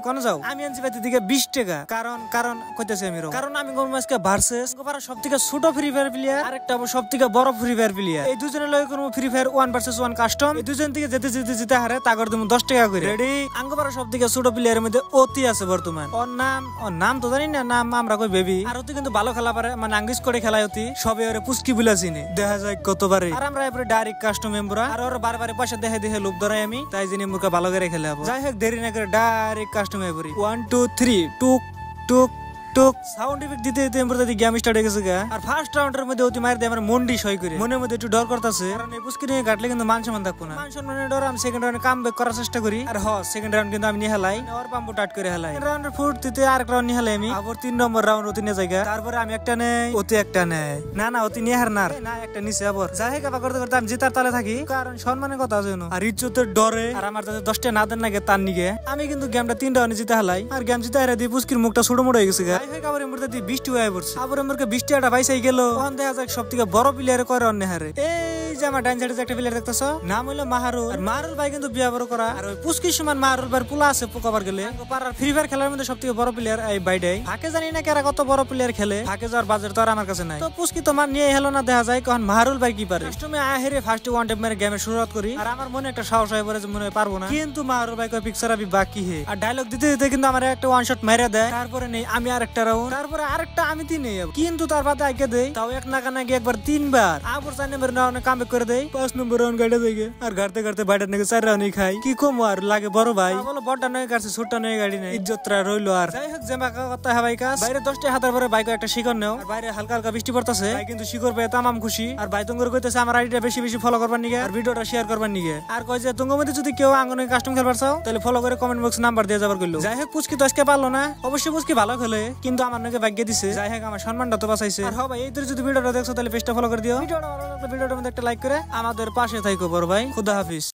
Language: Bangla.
কোন যাও আমি আনছি পাইতে দিকে 20 টাকা কারণ কারণ কইতেছি আমি কারণ আমি কোন আজকে ভার্সেস গোপারা সবথেকে ছোট ফ্রি ফায়ার প্লেয়ার আরেকটা সবথেকে বড় ফ্রি ফায়ার প্লেয়ার এই দুজনের লগে কোন ফ্রি ফায়ার 1 ভার্সেস 1 কাস্টম এই দুজন থেকে যেতে হারে তাগর তুমি 10 টাকা করে রেডি আঙ্গপারা সবথেকে ছোট প্লেয়ারের মধ্যে অতি আছে বর্তমান ওর নাম তো জানি না নাম আমরা কই বেবি আর অতি কিন্তু ভালো খেলা পারে মানে আঙ্গিস করে খেলায় অতি সবে ওরে পুস্কি বুলা চিনে দেখা যায় কতবারে আর আমরা এবারে ডাইরেক্ট কাস্টম মেম্বার আর ওর বারবার পয়সা দেখে লোভ ধরাই আমি তাই জিনি মুখে ভালো করে খেলে যাবো যাই হোক দেরি না করে ডাইরেক্ট কাস্টম মেম্বার 1 2 3 টুক টুক টুক সাউন্ড ইফেক্ট দিতে দিতে আমরা দেখি গেম স্টার্ট হয়ে গেছে আর ফার্স্ট রাউন্ডের মধ্যে অতি মার দিয়ে আমার মন্ডি সই করে মনের মধ্যে একটু ডর করতেছে কারণ এই পুস্কি নিয়ে কাটলে কিন্তু মান সম্মান থাকবো না মান সম্মানের ডর আমি সেকেন্ড রাউন্ডে কাম ব্যাক করার চেষ্টা করি আর সেকেন্ড রাউন্ড কিন্তু আমি নিয়ে হেলাই ওর পাম্পু টাট করে হেলাই রাউন্ডের ফুটতে আরেক রাউন্ড নিয়ে হেলাই আমি আবার 3 নম্বর রাউন্ড অতি নিয়ে জায়গা তারপরে আমি একটা নেই অতি একটা নেই না অতি নিয়ে হার না একটা নিচে আবার যাই হোক আবার করতে করতে আমি জিতার তালে থাকি কারণ সম্মানের কথা আছে আর ইজ্জতের ডরে আর আমার তাতে 10টা না দেন নাকি তার নিগে আমি কিন্তু গেমটা 3 রাউন্ডে জিতে হেলাই আর গেম জিতে হারা দিয়ে পুস্কির মুখটা ছোট মোটো হয়ে গেছে যাই হোক আবার এমরতে 20 টাকা পড়ছে আবার আমাকে 20 টাকাটা পাইছাই গেল তখন দেখা যায় সবথেকে বড় প্লেয়ার করে অন্য হারে এই যে আমার ডাইন সাইডে একটা প্লেয়ার দেখতেছো নাম হলো মাহারুল আর মাহারুল ভাই কিন্তু বিয়া বড় করা আর ওই পুস্কির সমান মাহারুল ভাই পোলা আছে পোকাবার গেলে পাড়ার ফ্রি ফায়ার খেলার মধ্যে সবথেকে বড় প্লেয়ার এই বাইডাই ফাঁকে জানি না কারা কত বড় প্লেয়ার খেলে ফাঁকে যাওয়ার বাজার তো আর আমার কাছে নাই তো পুস্কি তো মান নিয়ে হেলো না দেখা যায় কারণ মাহারুল ভাই কি পারে তুমি আহেরে ফার্স্ট ওয়ান টাইম মেরে গেমের শুরুয়াত করি আর আমার মনে একটা সাহস হয়ে পড়ে যে মনে হয় পারবো না কিন্তু মাহারুল ভাই কয় পিকচার আমি বাকি হে আর ডায়লগ দিতে দিতে কিন্তু আমার একটা ওয়ান শট মেরে দেয় তারপরে নেই আমি আরেকটা রাউন্ড তারপরে আরেকটা আমি তিনে কিন্তু তার বাদে আগে দেই তাও এক না কানা একবার 3 বার আবার 4 নম্বর রাউন্ডে কাম ব্যাক করে দেই 5 নম্বর রাউন্ড গাড়ি দেই আর গাড়তে গাড়তে বাইরে নাকি 4 রাউন্ডই খাই কি কম আর লাগে বড় ভাই বলো বড়টা নয় গাড়ছে ছোটটা নয় গাড়ি নাই ইজ্জতরা রইলো আর যাই হোক যে বাকা কথা হয় ভাই কাজ বাইরে 10টা হাতের পরে বাইক একটা শিকড় নাও আর বাইরে হালকা হালকা বৃষ্টি পড়তাছে ভাই কিন্তু শিকড় পেয়ে তামাম খুশি আর ভাই তুঙ্গর কইতেছে আমার আইডিটা বেশি বেশি ফলো করবার নিগে আর ভিডিওটা শেয়ার করবার নিগে আর কই যে তুঙ্গর মধ্যে যদি কেউ আঙ্গনে কাস্টম খেলবার চাও তাহলে ফলো করে কমেন্ট বক্স নাম্বার দিয়ে যাবার কইলো যাই হোক পুচকি তো আজকে পারলো না অবশ্যই পুচকি ভালো খেলে কিন্তু আমার নাকি ভাগ্য দিছে যাই হোক আমার সম্মানটা তো বাঁচাইছে আর ভাই এই যদি ভিডিওটা দেখছো তাহলে পেজটা ফলো করে দিও ভিডিওটা ভালো লাগলে ভিডিওটার মধ্যে একটা লাইক করে আমাদের পাশে থাকো বড় ভাই খুদা হাফিজ।